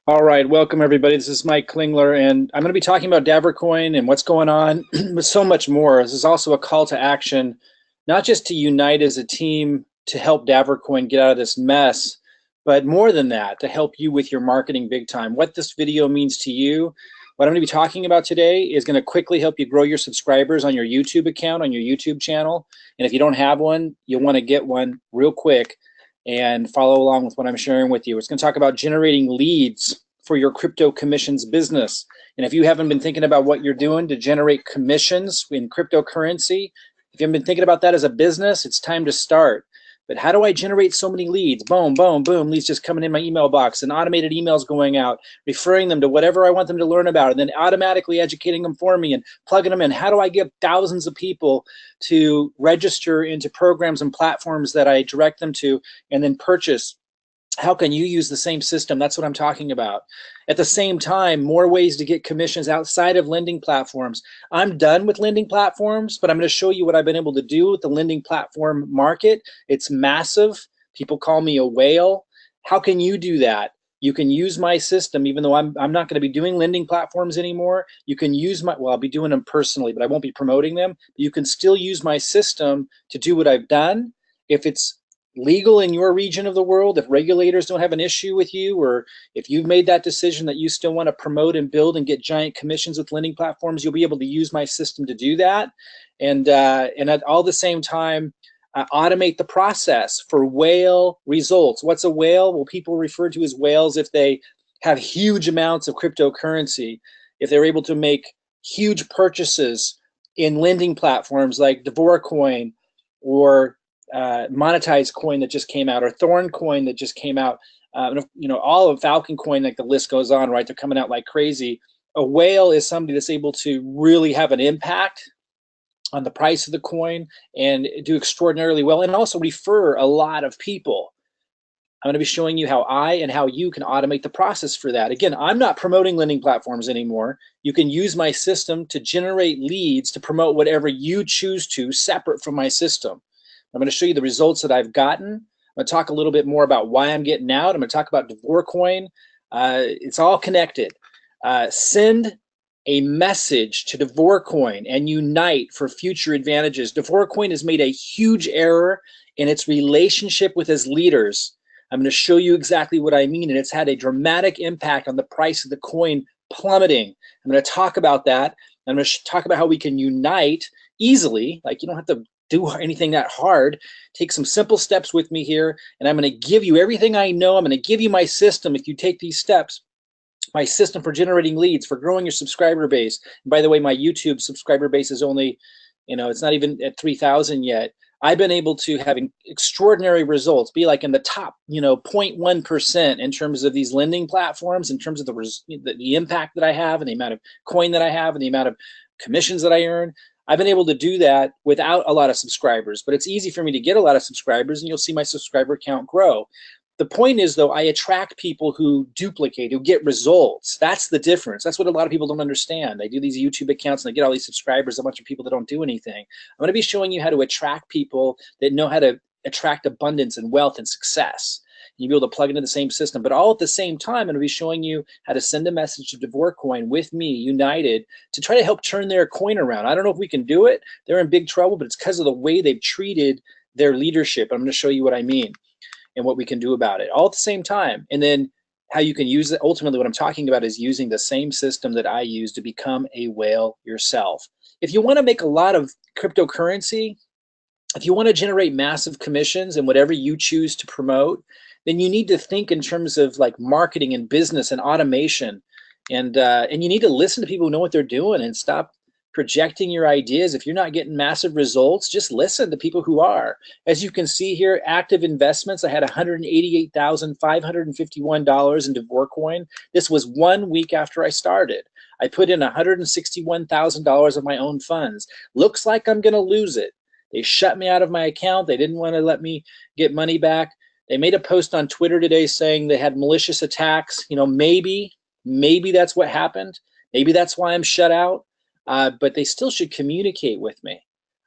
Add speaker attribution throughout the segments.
Speaker 1: All right, welcome everybody. This is Mike Klingler, and I'm going to be talking about Davercoin and what's going on, but so much more. This is also a call to action, not just to unite as a team to help Davercoin get out of this mess, but more than that, to help you with your marketing big time. What this video means to you, what I'm going to be talking about today is going to quickly help you grow your subscribers on your YouTube account, on your YouTube channel. And if you don't have one, you'll want to get one real quick and follow along with what I'm sharing with you. It's going to talk about generating leads for your crypto commissions business. And if you haven't been thinking about what you're doing to generate commissions in cryptocurrency, if you haven't been thinking about that as a business, it's time to start. But how do I generate so many leads? Boom, boom, boom, leads just coming in my email box and automated emails going out, referring them to whatever I want them to learn about, and then automatically educating them for me and plugging them in. How do I get thousands of people to register into programs and platforms that I direct them to and then purchase? How can you use the same system? That's what I'm talking about. At the same time, more ways to get commissions outside of lending platforms. I'm done with lending platforms, but I'm going to show you what I've been able to do with the lending platform market. It's massive. People call me a whale. How can you do that? You can use my system, even though I'm not going to be doing lending platforms anymore. You can use my, well, I'll be doing them personally, but I won't be promoting them. You can still use my system to do what I've done. If it's legal in your region of the world, if regulators don't have an issue with you, or if you've made that decision that you still want to promote and build and get giant commissions with lending platforms, you'll be able to use my system to do that. And at all the same time, automate the process for whale results. What's a whale? Well, people refer to as whales if they have huge amounts of cryptocurrency, if they're able to make huge purchases in lending platforms like Devorcoin or monetized coin that just came out, or Thorn coin that just came out, all of Falcon coin, like the list goes on, right? They're coming out like crazy. A whale is somebody that's able to really have an impact on the price of the coin and do extraordinarily well, and also refer a lot of people. I'm going to be showing you how I and how you can automate the process for that. Again, I'm not promoting lending platforms anymore. You can use my system to generate leads to promote whatever you choose to, separate from my system. I'm going to show you the results that I've gotten. I'm going to talk a little bit more about why I'm getting out. I'm going to talk about Devorcoin. It's all connected. Send a message to Devorcoin and unite for future advantages. Devorcoin has made a huge error in its relationship with its leaders. I'm going to show you exactly what I mean, and it's had a dramatic impact on the price of the coin plummeting. I'm going to talk about that. I'm going to talk about how we can unite easily. Like, you don't have to do anything that hard. Take some simple steps with me here, and I'm going to give you everything I know. I'm going to give you my system if you take these steps. My system for generating leads, for growing your subscriber base. And by the way, my YouTube subscriber base is only, it's not even at 3,000 yet. I've been able to have extraordinary results, be like in the top, 0.1% in terms of these lending platforms, in terms of the impact that I have and the amount of coin that I have and the amount of commissions that I earn. I've been able to do that without a lot of subscribers, but it's easy for me to get a lot of subscribers, and you'll see my subscriber count grow. The point is, though, I attract people who duplicate, who get results. That's the difference. That's what a lot of people don't understand. They do these YouTube accounts and they get all these subscribers, a bunch of people that don't do anything. I'm going to be showing you how to attract people that know how to attract abundance and wealth and success. You'll be able to plug into the same system, but all at the same time, I'm going to be showing you how to send a message to Devorcoin with me, united, to try to help turn their coin around. I don't know if we can do it. They're in big trouble, but it's because of the way they've treated their leadership. I'm going to show you what I mean and what we can do about it all at the same time. And then how you can use it. Ultimately, what I'm talking about is using the same system that I use to become a whale yourself. If you want to make a lot of cryptocurrency, if you want to generate massive commissions and whatever you choose to promote, then you need to think in terms of like marketing and business and automation. And you need to listen to people who know what they're doing and stop projecting your ideas. If you're not getting massive results, just listen to people who are. As you can see here, active investments, I had $188,551 in Devorcoin. This was 1 week after I started. I put in $161,000 of my own funds. Looks like I'm going to lose it. They shut me out of my account. They didn't want to let me get money back. They made a post on Twitter today saying they had malicious attacks. Maybe that's what happened. Maybe that's why I'm shut out. But they still should communicate with me.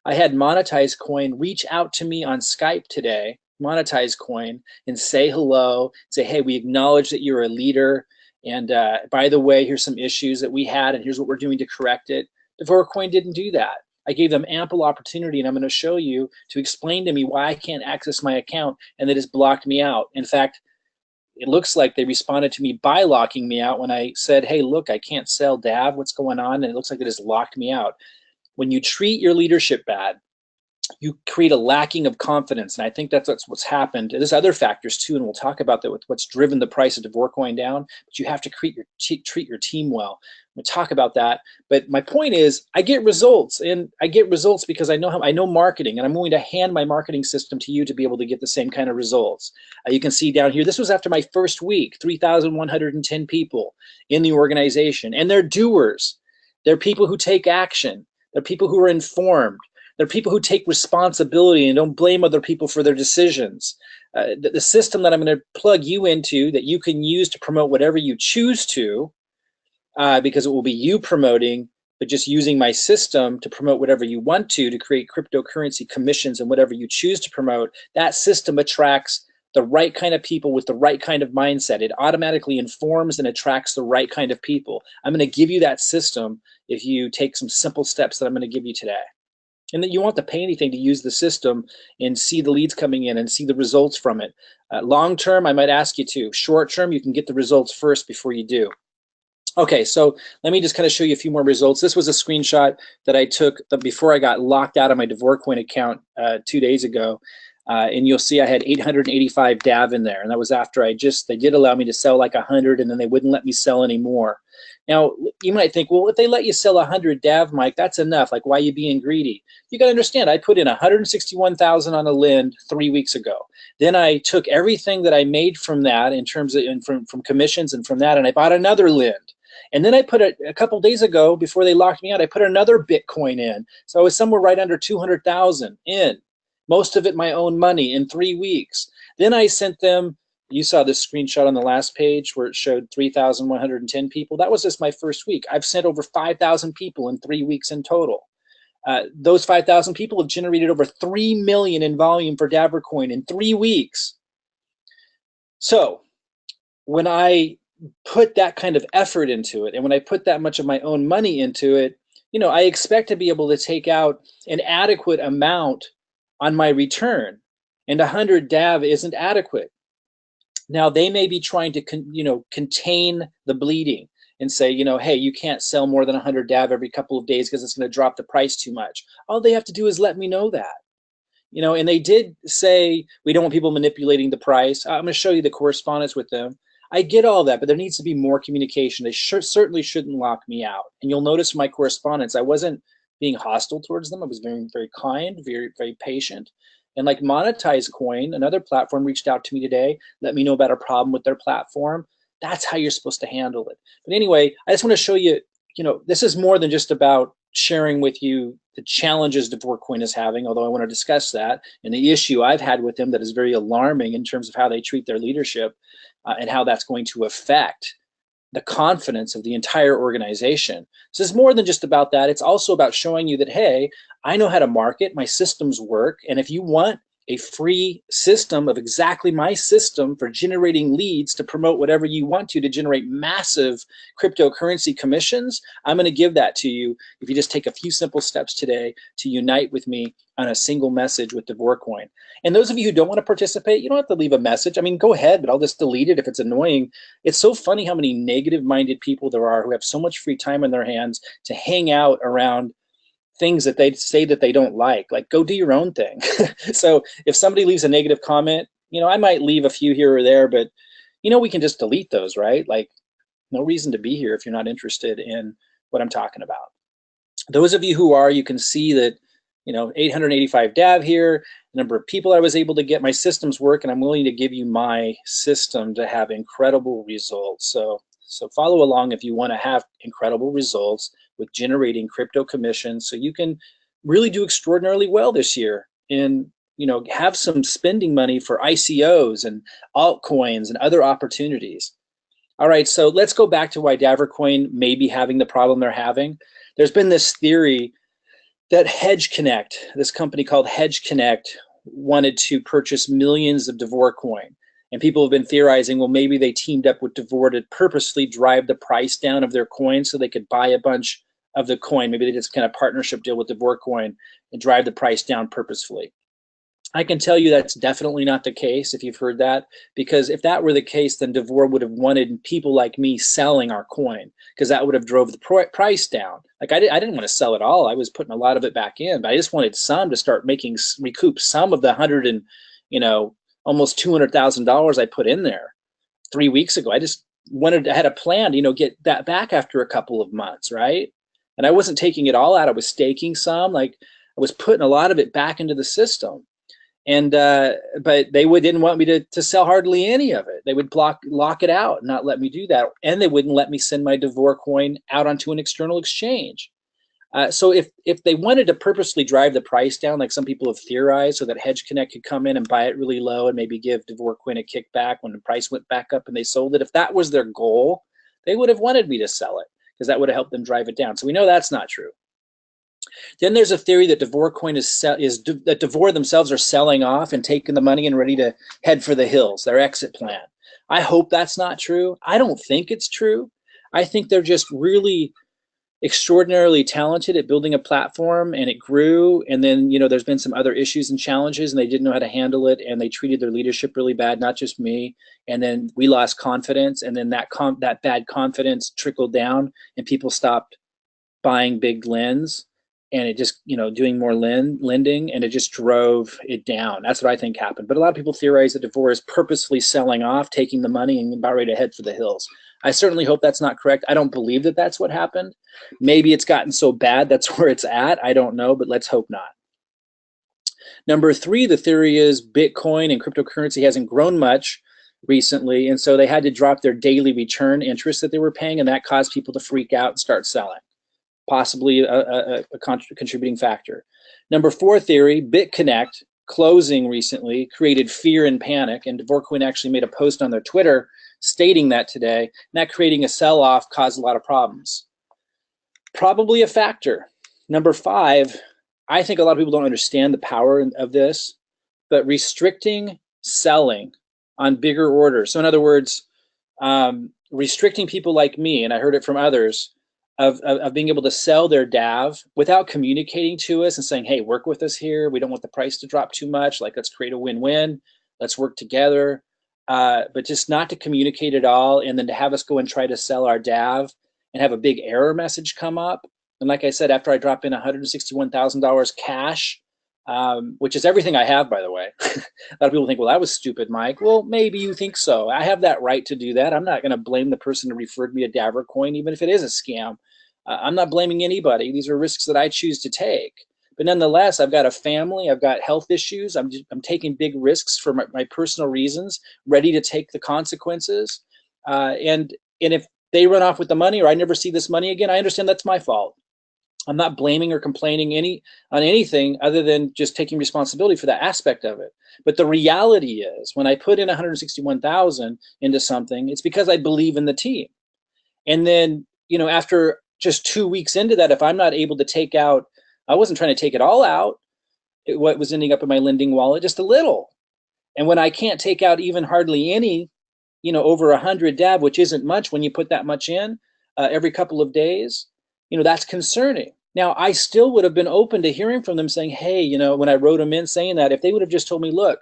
Speaker 1: I had Monetize Coin reach out to me on Skype today, Monetize Coin, and say hello, say, hey, we acknowledge that you're a leader And by the way, here's some issues that we had, and here's what we're doing to correct it. Dvorcoin didn't do that. I gave them ample opportunity, and I'm going to show you to explain to me why I can't access my account and that it's blocked me out. In fact, it looks like they responded to me by locking me out when I said, hey, look, I can't sell DAV. What's going on? And it looks like it has locked me out. When you treat your leadership bad, you create a lacking of confidence. And I think that's what's happened. There's other factors too, and we'll talk about that with what's driven the price of Dvorcoin down, but you have to treat your team well. We'll talk about that. But my point is, I get results, and I get results because I know marketing, and I'm willing to hand my marketing system to you to be able to get the same kind of results. You can see down here, this was after my first week, 3,110 people in the organization, and they're doers. They're people who take action. They're people who are informed. They're people who take responsibility and don't blame other people for their decisions. The system that I'm going to plug you into that you can use to promote whatever you choose to, because it will be you promoting, but just using my system to promote whatever you want to create cryptocurrency commissions and whatever you choose to promote, that system attracts the right kind of people with the right kind of mindset. It automatically informs and attracts the right kind of people. I'm going to give you that system if you take some simple steps that I'm going to give you today. And that you won't have to pay anything to use the system and see the leads coming in and see the results from it. Long term, I might ask you to. Short term, you can get the results first before you do. Okay, so let me just kind of show you a few more results. This was a screenshot that I took before I got locked out of my Dvorcoin account 2 days ago. And you'll see I had 885 DAV in there. And that was after they did allow me to sell like 100, and then they wouldn't let me sell anymore. Now, you might think, well, if they let you sell 100 DAV, Mike, that's enough. Like, why are you being greedy? You got to understand, I put in 161,000 on a Lind 3 weeks ago. Then I took everything that I made from that in terms of from commissions and from that, and I bought another Lind. And then I put a couple days ago, before they locked me out, I put another Bitcoin in. So I was somewhere right under 200,000 in. Most of it my own money in 3 weeks. Then I sent them, you saw this screenshot on the last page where it showed 3,110 people. That was just my first week. I've sent over 5,000 people in 3 weeks in total. Those 5,000 people have generated over 3 million in volume for Dvorcoin in 3 weeks. So when I put that kind of effort into it, and when I put that much of my own money into it, I expect to be able to take out an adequate amount on my return, and 100 DAV isn't adequate. Now they may be trying to contain the bleeding and say, hey, you can't sell more than 100 DAV every couple of days because it's going to drop the price too much. All they have to do is let me know that. And they did say we don't want people manipulating the price. I'm going to show you the correspondence with them. I get all that, but there needs to be more communication. They certainly shouldn't lock me out. And you'll notice from my correspondence, I wasn't being hostile towards them. I was very, very kind, very, very patient. And like Monetize Coin, another platform, reached out to me today, let me know about a problem with their platform. That's how you're supposed to handle it. But anyway, I just want to show you, this is more than just about sharing with you the challenges Dvorcoin is having, although I want to discuss that, and the issue I've had with them that is very alarming in terms of how they treat their leadership and how that's going to affect the confidence of the entire organization. So it's more than just about that. It's also about showing you that, hey, I know how to market, my systems work, and if you want a free system of exactly my system for generating leads to promote whatever you want to generate massive cryptocurrency commissions, I'm going to give that to you if you just take a few simple steps today to unite with me on a single message with Dvorcoin. And those of you who don't want to participate, you don't have to leave a message. I mean, go ahead, but I'll just delete it if it's annoying. It's so funny how many negative-minded people there are who have so much free time in their hands to hang out around things that they say that they don't like go do your own thing. So if somebody leaves a negative comment, I might leave a few here or there, but we can just delete those, right? Like, no reason to be here if you're not interested in what I'm talking about. Those of you who are, you can see that 885 DAV here, the number of people I was able to get, my systems work, and I'm willing to give you my system to have incredible results. So follow along if you want to have incredible results with generating crypto commissions so you can really do extraordinarily well this year and have some spending money for ICOs and altcoins and other opportunities. All right, so let's go back to why Dvorcoin may be having the problem they're having. There's been this theory that HedgeConnect, this company called HedgeConnect, wanted to purchase millions of Dvorcoin. And people have been theorizing, well, maybe they teamed up with Devor to purposely drive the price down of their coin so they could buy a bunch of the coin. Maybe they just kind of partnership deal with Devor coin and drive the price down purposefully. I can tell you that's definitely not the case if you've heard that, because if that were the case, then Devor would have wanted people like me selling our coin, because that would have drove the price down. Like I didn't want to sell it all. I was putting a lot of it back in, but I just wanted some to start recoup some of the almost $200,000 I put in there 3 weeks ago. I had a plan to, get that back after a couple of months, right? And I wasn't taking it all out. I was staking some, like I was putting a lot of it back into the system. And but they didn't want me to sell hardly any of it. They would lock it out and not let me do that. And they wouldn't let me send my Devor coin out onto an external exchange. So if they wanted to purposely drive the price down, like some people have theorized, so that Hedge Connect could come in and buy it really low and maybe give Devor coin a kickback when the price went back up and they sold it, if that was their goal, they would have wanted me to sell it, because that would have helped them drive it down. So we know that's not true. Then there's a theory that Devor coin that Devor themselves are selling off and taking the money and ready to head for the hills, their exit plan. I hope that's not true. I don't think it's true. I think they're just really extraordinarily talented at building a platform, and it grew. And then, there's been some other issues and challenges, and they didn't know how to handle it, and they treated their leadership really bad, not just me. And then we lost confidence, and then that bad confidence trickled down, and people stopped buying big lends, and it just, doing more lending, and it just drove it down. That's what I think happened. But a lot of people theorize that Devor is purposefully selling off, taking the money, and about ready to head for the hills. I certainly hope that's not correct. I don't believe that that's what happened. Maybe it's gotten so bad that's where it's at. I don't know, but let's hope not. Number 3, the theory is Bitcoin and cryptocurrency hasn't grown much recently, and so they had to drop their daily return interest that they were paying, and that caused people to freak out and start selling. Possibly a contributing factor. Number 4 theory, BitConnect closing recently created fear and panic, and Devor coin actually made a post on their Twitter stating that today, and that creating a sell-off caused a lot of problems. Probably a factor. Number 5, I think a lot of people don't understand the power of this, but restricting selling on bigger orders. So in other words, restricting people like me, and I heard it from others, of being able to sell their DAV without communicating to us and saying, hey, work with us here. We don't want the price to drop too much. Like, let's create a win-win. Let's work together. But just not to communicate at all, and then to have us go and try to sell our DAV and have a big error message come up. And like I said, after I drop in $161,000 cash, which is everything I have, by the way. A lot of people think, well, that was stupid, Mike. Well, maybe you think so. I have that right to do that. I'm not going to blame the person who referred me to Davr Coin, even if it is a scam. I'm not blaming anybody. These are risks that I choose to take. But nonetheless, I've got a family. I've got health issues. I'm taking big risks for my personal reasons, ready to take the consequences. And if they run off with the money, or I never see this money again, I understand that's my fault. I'm not blaming or complaining on anything other than just taking responsibility for that aspect of it. But the reality is, when I put in 161,000 into something, it's because I believe in the team. And then, after just 2 weeks into that, if I'm not able to take out, I wasn't trying to take it all out, what was ending up in my lending wallet, just a little. And when I can't take out even hardly any, over 100 DAV, which isn't much when you put that much in every couple of days, that's concerning. Now, I still would have been open to hearing from them saying, hey, when I wrote them in saying that, if they would have just told me, look,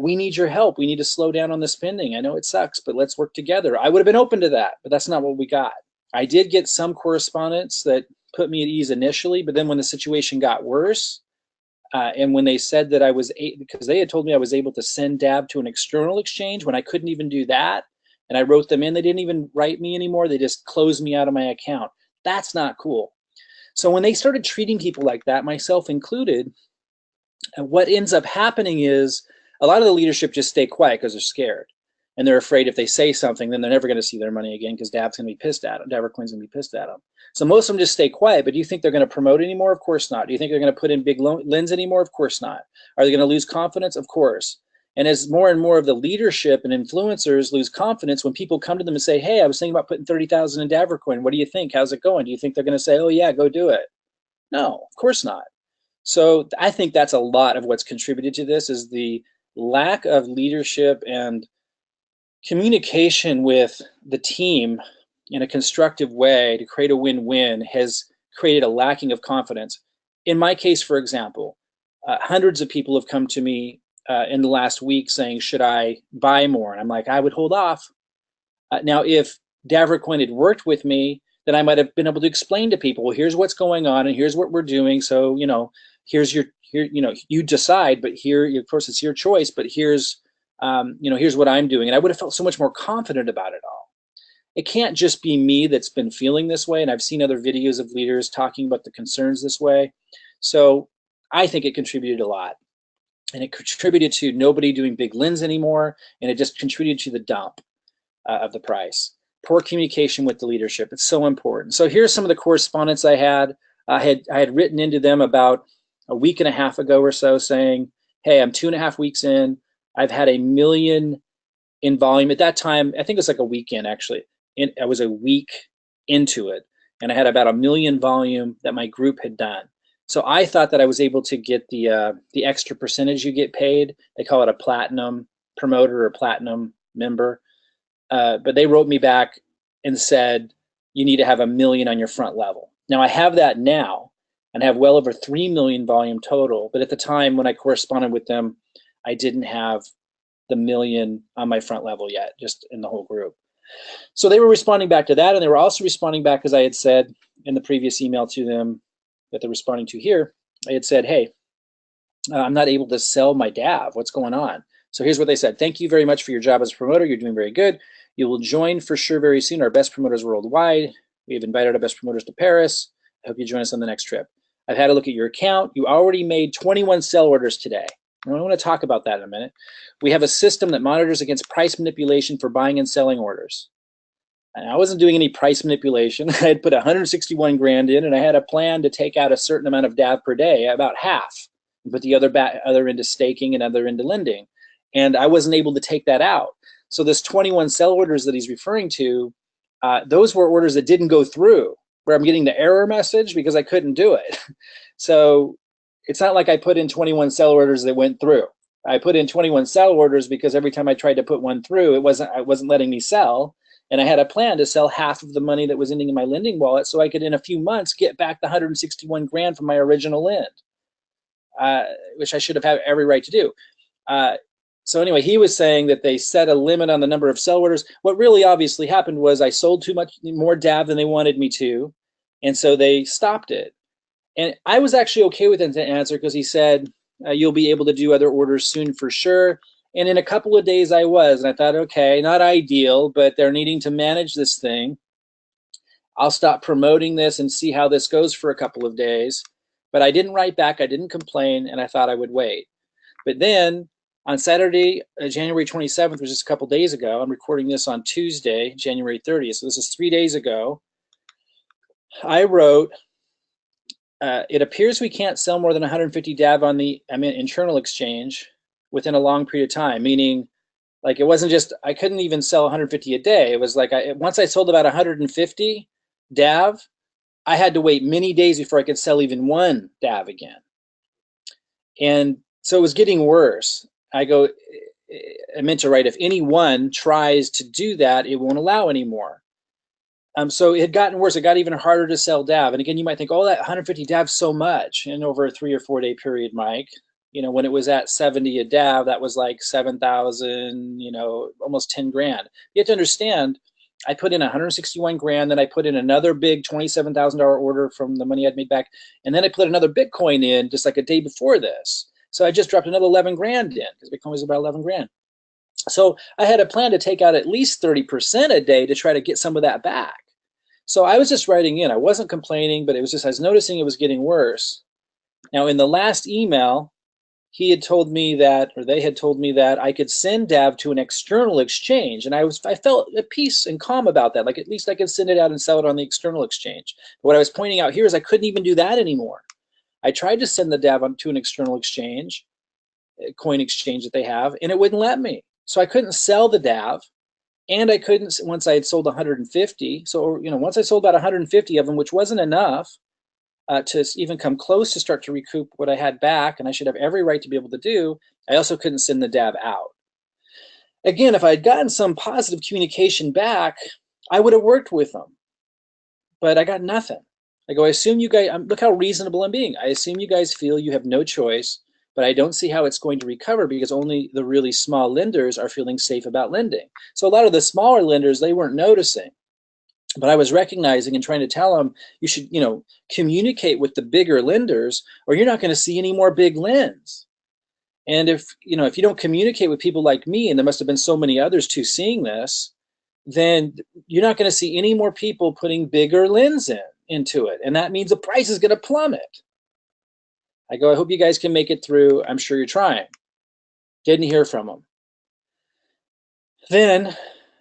Speaker 1: we need your help. We need to slow down on the spending. I know it sucks, but let's work together. I would have been open to that, but that's not what we got. I did get some correspondence that put me at ease initially, but then when the situation got worse, and when they said that because they had told me I was able to send DAV to an external exchange when I couldn't even do that, and I wrote them in, they didn't even write me anymore. They just closed me out of my account. That's not cool. So when they started treating people like that, myself included, what ends up happening is a lot of the leadership just stay quiet because they're scared. And they're afraid if they say something, then they're never going to see their money again, because DAV's going to be pissed at them. Davr Coin's going to be pissed at them. So most of them just stay quiet. But do you think they're going to promote anymore? Of course not. Do you think they're going to put in big lens anymore? Of course not. Are they going to lose confidence? Of course. And as more and more of the leadership and influencers lose confidence, when people come to them and say, hey, I was thinking about putting 30,000 in Davr Coin. What do you think? How's it going? Do you think they're going to say, oh, yeah, go do it? No, of course not. So I think that's a lot of what's contributed to this, is the lack of leadership and communication with the team in a constructive way to create a win-win has created a lacking of confidence. In my case, for example, hundreds of people have come to me in the last week saying, should I buy more? And I'm like, I would hold off. Now, if Davra Coin had worked with me, then I might have been able to explain to people, well, here's what's going on and here's what we're doing. So, here's you decide, but here, of course, it's your choice, but here's what I'm doing. And I would have felt so much more confident about it all. It can't just be me that's been feeling this way. And I've seen other videos of leaders talking about the concerns this way. So I think it contributed a lot. And it contributed to nobody doing big lens anymore. And it just contributed to the dump of the price. Poor communication with the leadership. It's so important. So here's some of the correspondence I had. I had written into them about a week and a half ago or so saying, hey, I'm 2.5 weeks in. I've had 1 million in volume. At that time, I think it was like a weekend actually. I was a week into it, and I had about 1 million volume that my group had done. So I thought that I was able to get the extra percentage you get paid. They call it a platinum promoter or platinum member. But they wrote me back and said, you need to have 1 million on your front level. Now I have that now and have well over 3 million volume total. But at the time when I corresponded with them, I didn't have the 1 million on my front level yet, just in the whole group. So they were responding back to that, and they were also responding back, as I had said in the previous email to them that they're responding to here. I had said, hey, I'm not able to sell my DAV. What's going on? So here's what they said. Thank you very much for your job as a promoter. You're doing very good. You will join for sure very soon our best promoters worldwide. We've invited our best promoters to Paris. I hope you join us on the next trip. I've had a look at your account. You already made 21 sell orders today. I want to talk about that in a minute. We have a system that monitors against price manipulation for buying and selling orders. And I wasn't doing any price manipulation. I had put 161 grand in, and I had a plan to take out a certain amount of DAV per day, about half, and put the other into staking and other into lending. And I wasn't able to take that out. So this 21 sell orders that he's referring to, those were orders that didn't go through, where I'm getting the error message because I couldn't do it. So it's not like I put in 21 sell orders that went through. I put in 21 sell orders because every time I tried to put one through, it wasn't letting me sell. And I had a plan to sell half of the money that was ending in my lending wallet so I could, in a few months, get back the 161 grand from my original lend, which I should have had every right to do. So anyway, he was saying that they set a limit on the number of sell orders. What really obviously happened was I sold too much more DAV than they wanted me to, and so they stopped it. And I was actually okay with the answer because he said, you'll be able to do other orders soon for sure. And in a couple of days I was, and I thought, okay, not ideal, but they're needing to manage this thing. I'll stop promoting this and see how this goes for a couple of days. But I didn't write back, I didn't complain, and I thought I would wait. But then on Saturday, January 27th, which is a couple days ago, I'm recording this on Tuesday, January 30th, so this is 3 days ago, I wrote, it appears we can't sell more than 150 DAV on the internal exchange within a long period of time, meaning like it wasn't just, I couldn't even sell 150 a day. It was like once I sold about 150 DAV, I had to wait many days before I could sell even one DAV again. And so it was getting worse. I meant to write, if anyone tries to do that, it won't allow anymore. So it had gotten worse. It got even harder to sell DAV. And again, you might think, oh, that 150 DAV so much. And over a 3 or 4 day period, Mike, when it was at 70 a DAV, that was like 7,000, almost 10 grand. You have to understand, I put in 161 grand, then I put in another big $27,000 order from the money I'd made back. And then I put another Bitcoin in just like a day before this. So I just dropped another 11 grand in because Bitcoin was about 11 grand. So I had a plan to take out at least 30% a day to try to get some of that back. So I was just writing in. I wasn't complaining, but it was just, I was noticing it was getting worse. Now, in the last email, he had told me that, or they had told me that I could send DAV to an external exchange. And I felt at peace and calm about that. Like at least I could send it out and sell it on the external exchange. But what I was pointing out here is I couldn't even do that anymore. I tried to send the DAV to an external exchange, a coin exchange that they have, and it wouldn't let me. So I couldn't sell the DAV. And I couldn't, once I had sold 150, so once I sold about 150 of them, which wasn't enough to even come close to start to recoup what I had back, and I should have every right to be able to do, I also couldn't send the DAV out. Again, if I had gotten some positive communication back, I would have worked with them. But I got nothing. I go, I assume you guys, look how reasonable I'm being. I assume you guys feel you have no choice, but I don't see how it's going to recover because only the really small lenders are feeling safe about lending. So a lot of the smaller lenders, they weren't noticing. But I was recognizing and trying to tell them, you should, communicate with the bigger lenders or you're not going to see any more big lends. And if you don't communicate with people like me, and there must have been so many others too seeing this, then you're not going to see any more people putting bigger lens into it. And that means the price is going to plummet. I go, I hope you guys can make it through. I'm sure you're trying. Didn't hear from them. Then,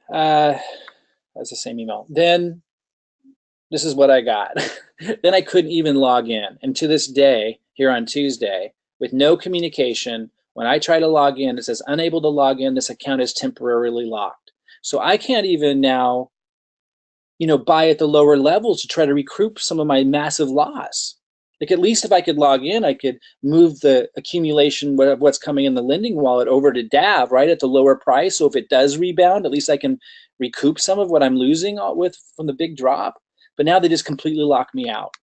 Speaker 1: that's the same email. Then, this is what I got. Then I couldn't even log in. And to this day, here on Tuesday, with no communication, when I try to log in, it says unable to log in. This account is temporarily locked. So I can't even now, buy at the lower levels to try to recoup some of my massive loss. Like at least if I could log in, I could move the accumulation of what's coming in the lending wallet over to DAV, right, at the lower price. So if it does rebound, at least I can recoup some of what I'm losing from the big drop. But now they just completely lock me out.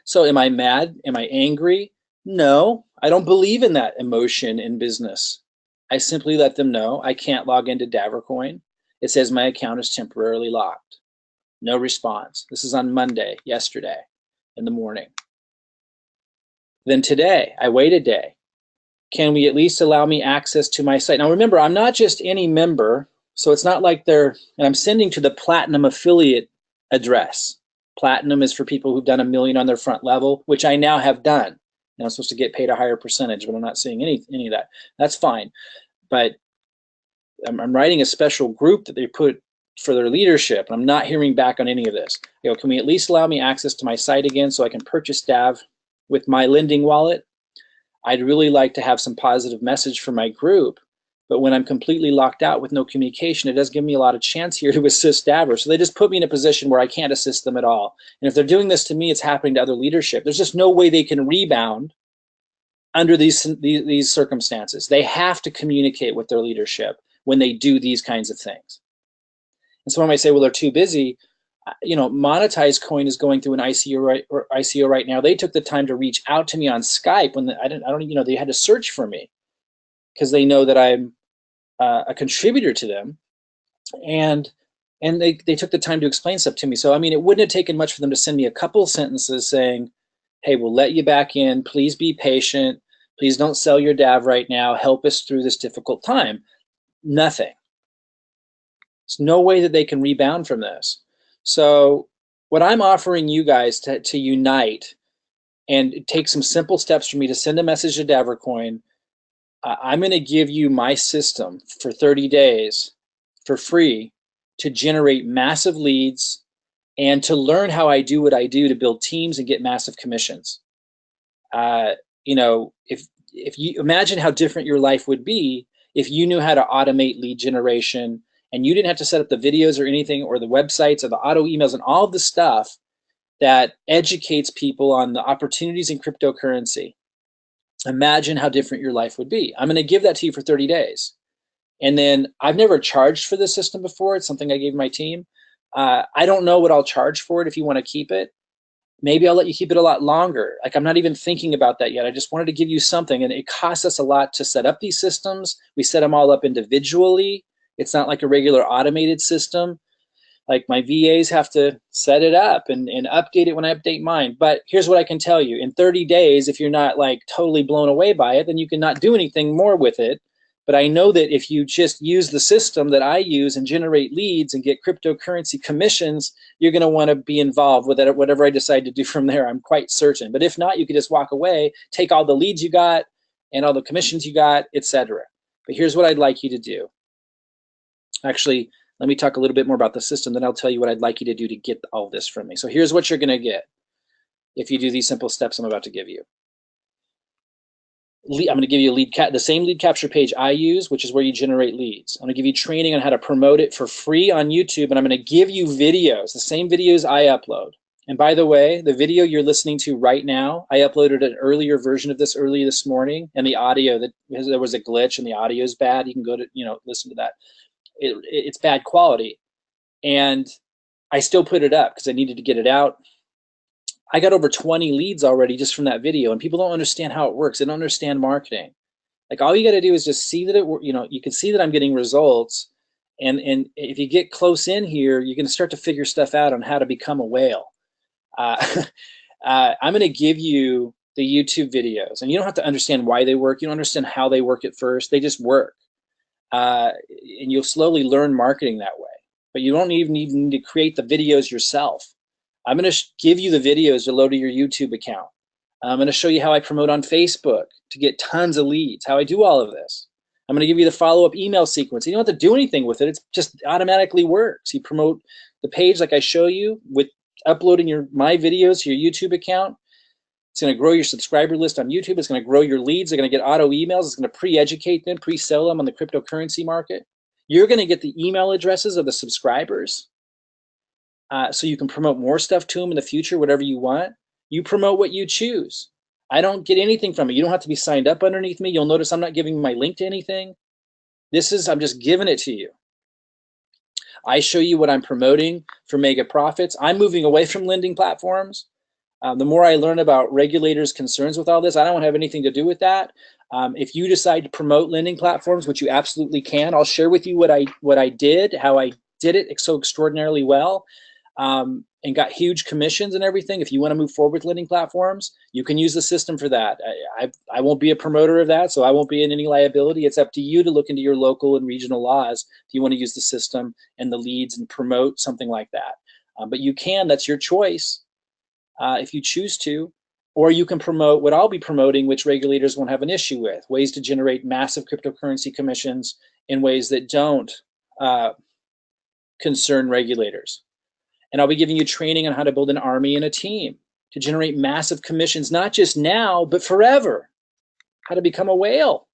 Speaker 1: So am I mad? Am I angry? No, I don't believe in that emotion in business. I simply let them know I can't log into Davercoin. It says my account is temporarily locked. No response. This is on Monday, yesterday, in the morning. Then today, I wait a day. Can we at least allow me access to my site? Now remember, I'm not just any member, so it's not like and I'm sending to the Platinum affiliate address. Platinum is for people who've done $1 million on their front level, which I now have done. And I'm supposed to get paid a higher percentage, but I'm not seeing any of that. That's fine. But I'm writing a special group that they put for their leadership, and I'm not hearing back on any of this. Can we at least allow me access to my site again so I can purchase DAV with my lending wallet? I'd really like to have some positive message for my group, but when I'm completely locked out with no communication, it does give me a lot of chance here to assist DAVers. So they just put me in a position where I can't assist them at all. And if they're doing this to me, it's happening to other leadership. There's just no way they can rebound under these circumstances. They have to communicate with their leadership when they do these kinds of things. And someone might say, well, they're too busy. Monetize Coin is going through an ICO right now. They took the time to reach out to me on Skype when they had to search for me because they know that I'm a contributor to them, and they took the time to explain stuff to me. So it wouldn't have taken much for them to send me a couple sentences saying, hey, we'll let you back in. Please be patient. Please don't sell your DAV right now. Help us through this difficult time. Nothing. There's no way that they can rebound from this. So what I'm offering you guys to unite and take some simple steps for me to send a message to Davercoin, I'm going to give you my system for 30 days for free to generate massive leads and to learn how I do what I do to build teams and get massive commissions. If you imagine how different your life would be if you knew how to automate lead generation and you didn't have to set up the videos or anything or the websites or the auto emails and all the stuff that educates people on the opportunities in cryptocurrency. Imagine how different your life would be. I'm going to give that to you for 30 days. And then I've never charged for this system before. It's something I gave my team. I don't know what I'll charge for it if you want to keep it. Maybe I'll let you keep it a lot longer. Like I'm not even thinking about that yet. I just wanted to give you something, and it costs us a lot to set up these systems. We set them all up individually. It's not like a regular automated system. Like my VAs have to set it up and update it when I update mine. But here's what I can tell you. In 30 days, if you're not like totally blown away by it, then you can not do anything more with it. But I know that if you just use the system that I use and generate leads and get cryptocurrency commissions, you're going to want to be involved with it, whatever I decide to do from there. I'm quite certain. But if not, you could just walk away, take all the leads you got and all the commissions you got, etc. But here's what I'd like you to do. Actually, let me talk a little bit more about the system, then I'll tell you what I'd like you to do to get all this from me. So here's what you're going to get if you do these simple steps I'm about to give you. I'm going to give you the same lead capture page I use, which is where you generate leads. I'm going to give you training on how to promote it for free on YouTube, and I'm going to give you videos, the same videos I upload. And by the way, the video you're listening to right now, I uploaded an earlier version of this early this morning, and the audio, that there was a glitch and the audio is bad. You can go to, listen to that. It's bad quality. And I still put it up because I needed to get it out. I got over 20 leads already just from that video, and people don't understand how it works. They don't understand marketing. Like, all you got to do is just see that you can see that I'm getting results. And if you get close in here, you're going to start to figure stuff out on how to become a whale. I'm going to give you the YouTube videos, and you don't have to understand why they work. You don't understand how they work at first. They just work. And you'll slowly learn marketing that way. But you don't even need to create the videos yourself. I'm going to give you the videos to load to your YouTube account. I'm going to show you how I promote on Facebook to get tons of leads, how I do all of this. I'm going to give you the follow-up email sequence. You don't have to do anything with it. It just automatically works. You promote the page like I show you with uploading my videos to your YouTube account. It's going to grow your subscriber list on YouTube. It's going to grow your leads. They're going to get auto emails. It's going to pre-educate them, pre-sell them on the cryptocurrency market. You're going to get the email addresses of the subscribers, so you can promote more stuff to them in the future, whatever you want. You promote what you choose. I don't get anything from it. You don't have to be signed up underneath me. You'll notice I'm not giving my link to anything. I'm just giving it to you. I show you what I'm promoting for mega profits. I'm moving away from lending platforms. The more I learn about regulators' concerns with all this, I don't have anything to do with that. If you decide to promote lending platforms, which you absolutely can, I'll share with you what I did, how I did it so extraordinarily well, and got huge commissions and everything. If you want to move forward with lending platforms, you can use the system for that. I won't be a promoter of that, so I won't be in any liability. It's up to you to look into your local and regional laws if you want to use the system and the leads and promote something like that. But you can, that's your choice. If you choose to, or you can promote what I'll be promoting, which regulators won't have an issue with, ways to generate massive cryptocurrency commissions in ways that don't concern regulators. And I'll be giving you training on how to build an army and a team to generate massive commissions, not just now, but forever. How to become a whale.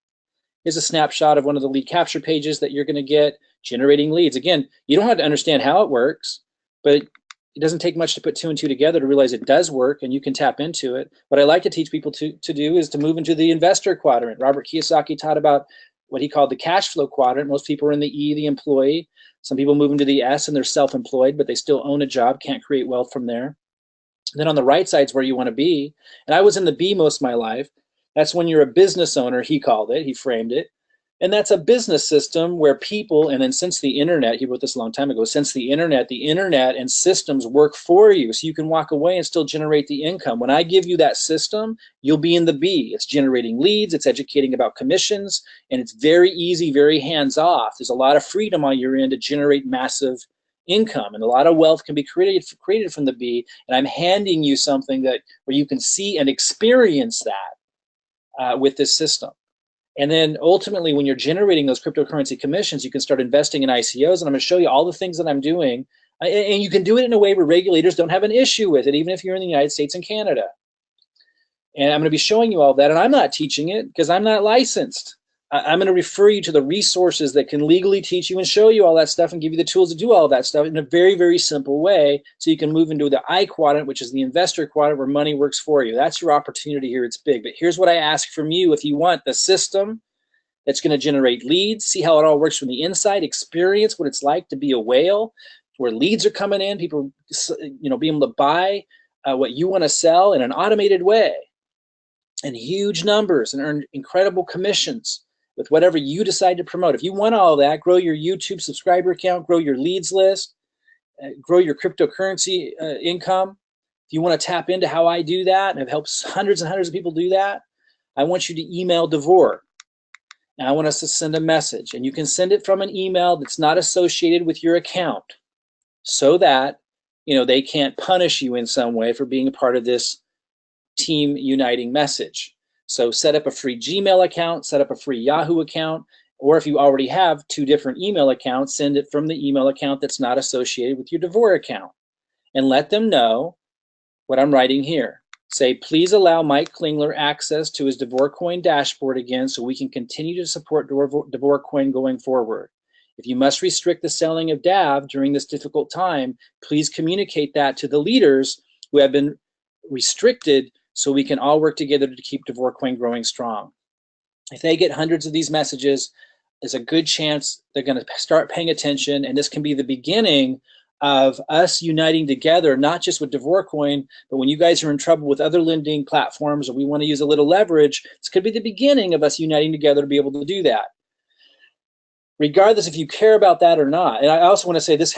Speaker 1: Here's a snapshot of one of the lead capture pages that you're going to get, generating leads. Again, you don't have to understand how it works, but it doesn't take much to put 2 and 2 together to realize it does work, and you can tap into it. What I like to teach people to do is to move into the investor quadrant. Robert Kiyosaki taught about what he called the cash flow quadrant. Most people are in the E, the employee. Some people move into the S and they're self-employed, but they still own a job, can't create wealth from there. Then on the right side is where you want to be. And I was in the B most of my life. That's when you're a business owner, he called it, he framed it. And that's a business system where people, and then since the internet, he wrote this a long time ago, since the internet and systems work for you, so you can walk away and still generate the income. When I give you that system, you'll be in the B. It's generating leads, it's educating about commissions, and it's very easy, very hands-off. There's a lot of freedom on your end to generate massive income, and a lot of wealth can be created from the B, and I'm handing you something where you can see and experience that with this system. And then ultimately, when you're generating those cryptocurrency commissions, you can start investing in ICOs. And I'm going to show you all the things that I'm doing. And you can do it in a way where regulators don't have an issue with it, even if you're in the United States and Canada. And I'm going to be showing you all that. And I'm not teaching it because I'm not licensed. I'm going to refer you to the resources that can legally teach you and show you all that stuff and give you the tools to do all of that stuff in a very, very simple way, so you can move into the I quadrant, which is the investor quadrant, where money works for you. That's your opportunity here. It's big. But here's what I ask from you. If you want the system that's going to generate leads, see how it all works from the inside, experience what it's like to be a whale, where leads are coming in, people be able to buy what you want to sell in an automated way, in huge numbers, and earn incredible commissions with whatever you decide to promote. If you want all that, grow your YouTube subscriber count, grow your leads list, grow your cryptocurrency income. If you want to tap into how I do that, and I've helped hundreds and hundreds of people do that, I want you to email Devor. And I want us to send a message. And you can send it from an email that's not associated with your account, so that they can't punish you in some way for being a part of this team uniting message. So set up a free Gmail account, set up a free Yahoo account, or if you already have 2 different email accounts, send it from the email account that's not associated with your Devor account. And let them know what I'm writing here. Say, please allow Mike Klingler access to his Devor Coin dashboard again so we can continue to support Devor Coin going forward. If you must restrict the selling of DAV during this difficult time, please communicate that to the leaders who have been restricted so we can all work together to keep DeVorCoin growing strong. If they get hundreds of these messages, there's a good chance they're going to start paying attention, and this can be the beginning of us uniting together, not just with DeVorCoin, but when you guys are in trouble with other lending platforms or we want to use a little leverage, this could be the beginning of us uniting together to be able to do that. Regardless if you care about that or not. And I also want to say this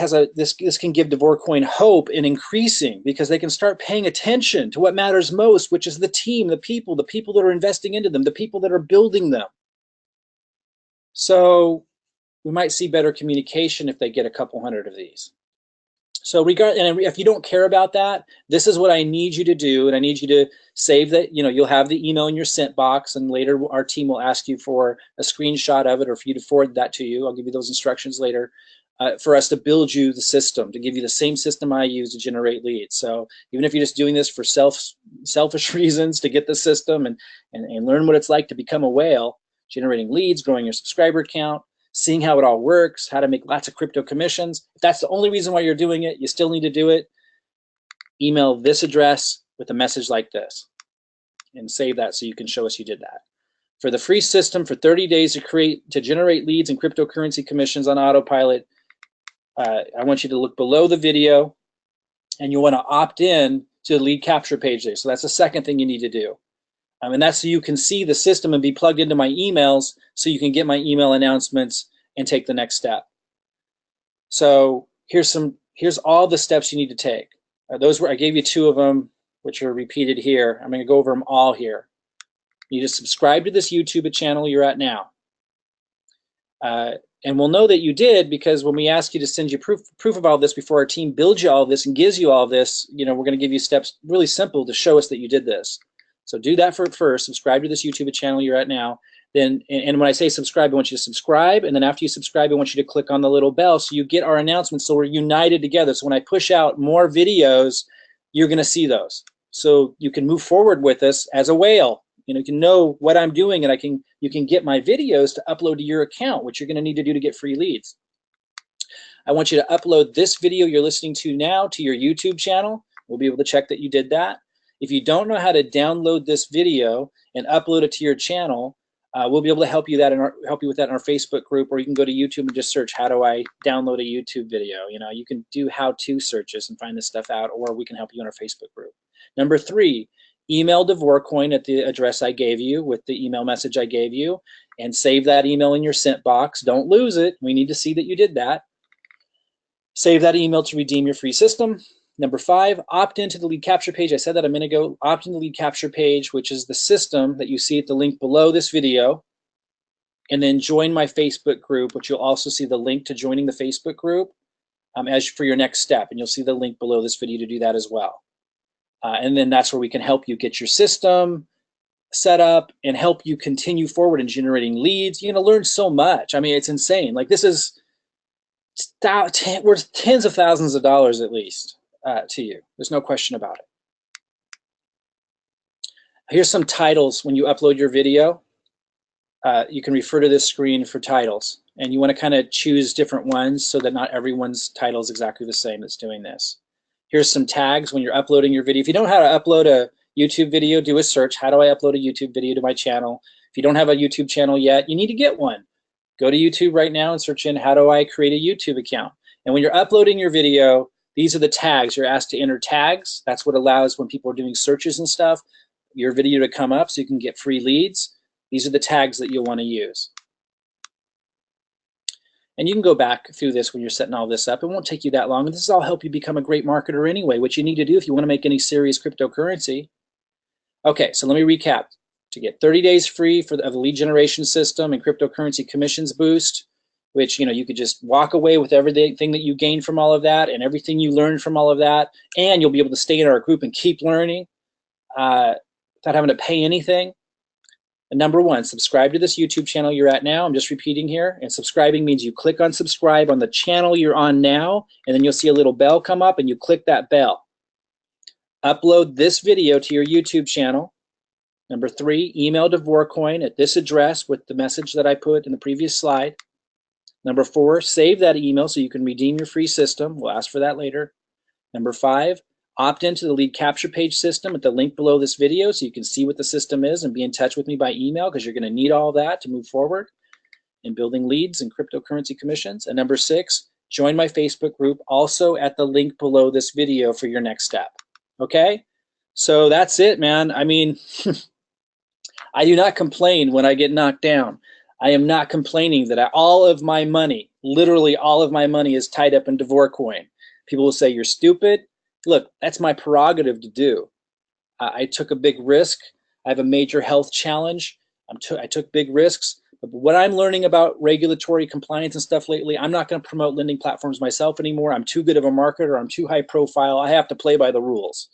Speaker 1: can give DeVorCoin hope in increasing, because they can start paying attention to what matters most, which is the team, the people that are investing into them, the people that are building them. So we might see better communication if they get a couple hundred of these. So if you don't care about that, this is what I need you to do, and I need you to save that. You'll have the email in your sent box, and later our team will ask you for a screenshot of it or for you to forward that to you. I'll give you those instructions later for us to build you the system, to give you the same system I use to generate leads. So even if you're just doing this for selfish reasons to get the system and learn what it's like to become a whale, generating leads, growing your subscriber count, seeing how it all works, how to make lots of crypto commissions. If that's the only reason why you're doing it, you still need to do it. Email this address with a message like this and save that so you can show us you did that. For the free system for 30 days to generate leads and cryptocurrency commissions on autopilot, I want you to look below the video, and you want to opt in to the lead capture page there. So that's the second thing you need to do. And that's so you can see the system and be plugged into my emails so you can get my email announcements and take the next step. So here's all the steps you need to take. I gave you 2 of them, which are repeated here. I'm going to go over them all here. You need to subscribe to this YouTube channel you're at now. And we'll know that you did, because when we ask you to send you proof of all this before our team builds you all this and gives you all this, we're going to give you steps really simple to show us that you did this. So do that first. Subscribe to this YouTube channel you're at now. Then, and when I say subscribe, I want you to subscribe. And then after you subscribe, I want you to click on the little bell so you get our announcements, so we're united together. So when I push out more videos, you're going to see those. So you can move forward with us as a whale. You can know what I'm doing, and you can get my videos to upload to your account, which you're going to need to do to get free leads. I want you to upload this video you're listening to now to your YouTube channel. We'll be able to check that you did that. If you don't know how to download this video and upload it to your channel, we'll be able to help you with that in our Facebook group, or you can go to YouTube and just search, how do I download a YouTube video? You can do how-to searches and find this stuff out, or we can help you in our Facebook group. Number 3, email DeVorCoin at the address I gave you with the email message I gave you, and save that email in your sent box. Don't lose it. We need to see that you did that. Save that email to redeem your free system. Number 5, opt into the lead capture page. I said that a minute ago. Opt in the lead capture page, which is the system that you see at the link below this video. And then join my Facebook group, which you'll also see the link to joining the Facebook group as for your next step. And you'll see the link below this video to do that as well. And then that's where we can help you get your system set up and help you continue forward in generating leads. You're going to learn so much. I mean, it's insane. Like, this is worth tens of thousands of dollars at least. To you. There's no question about it. Here's some titles when you upload your video. You can refer to this screen for titles, and you want to kind of choose different ones so that not everyone's title is exactly the same that's doing this. Here's some tags when you're uploading your video. If you don't know how to upload a YouTube video, do a search. How do I upload a YouTube video to my channel? If you don't have a YouTube channel yet, you need to get one. Go to YouTube right now and search in, how do I create a YouTube account? And when you're uploading your video, these are the tags. You're asked to enter tags. That's what allows, when people are doing searches and stuff, your video to come up so you can get free leads. These are the tags that you'll want to use. And you can go back through this when you're setting all this up. It won't take you that long. And this will all help you become a great marketer anyway, which you need to do if you want to make any serious cryptocurrency. Okay, so let me recap. To get 30 days free of the lead generation system and cryptocurrency commissions boost, which you could just walk away with everything that you gained from all of that and everything you learned from all of that, and you'll be able to stay in our group and keep learning without having to pay anything. And number 1, subscribe to this YouTube channel you're at now. I'm just repeating here. And subscribing means you click on subscribe on the channel you're on now, and then you'll see a little bell come up, and you click that bell. Upload this video to your YouTube channel. Number 3, email DeVorCoin at this address with the message that I put in the previous slide. Number 4, save that email so you can redeem your free system. We'll ask for that later. Number 5, Opt into the lead capture page system at the link below this video so you can see what the system is and be in touch with me by email, because you're going to need all that to move forward in building leads and cryptocurrency commissions. And number 6, join my Facebook group, also at the link below this video for your next step. Okay? So that's it, man. I mean, I do not complain when I get knocked down. I am not complaining that all of my money, literally all of my money, is tied up in Dvorcoin. People will say, you're stupid. Look, that's my prerogative to do. I took a big risk. I have a major health challenge. I took big risks. But what I'm learning about regulatory compliance and stuff lately, I'm not going to promote lending platforms myself anymore. I'm too good of a marketer. I'm too high profile. I have to play by the rules.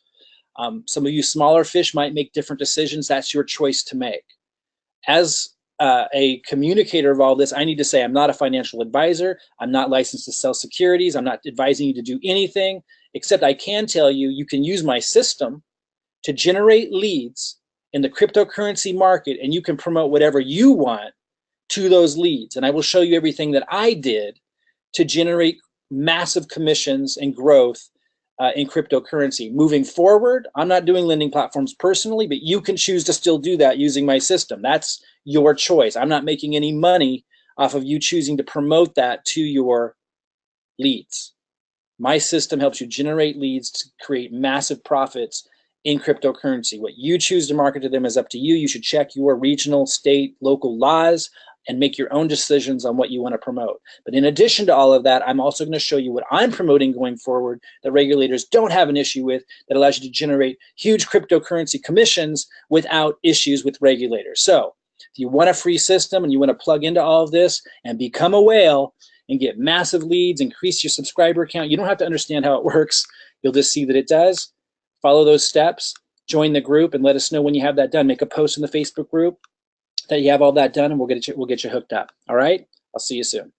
Speaker 1: Some of you smaller fish might make different decisions. That's your choice to make. As a communicator of all this, I need to say I'm not a financial advisor. I'm not licensed to sell securities. I'm not advising you to do anything, except I can tell you, you can use my system to generate leads in the cryptocurrency market, and you can promote whatever you want to those leads. And I will show you everything that I did to generate massive commissions and growth in cryptocurrency. Moving forward, I'm not doing lending platforms personally, but you can choose to still do that using my system. That's your choice. I'm not making any money off of you choosing to promote that to your leads. My system helps you generate leads to create massive profits in cryptocurrency. What you choose to market to them is up to you. You should check your regional, state, local laws and make your own decisions on what you want to promote. But in addition to all of that, I'm also going to show you what I'm promoting going forward that regulators don't have an issue with, that allows you to generate huge cryptocurrency commissions without issues with regulators. So if you want a free system and you want to plug into all of this and become a whale and get massive leads, increase your subscriber count, you don't have to understand how it works. You'll just see that it does. Follow those steps, join the group, and let us know when you have that done. Make a post in the Facebook group that you have all that done, and we'll get you hooked up. All right? I'll see you soon.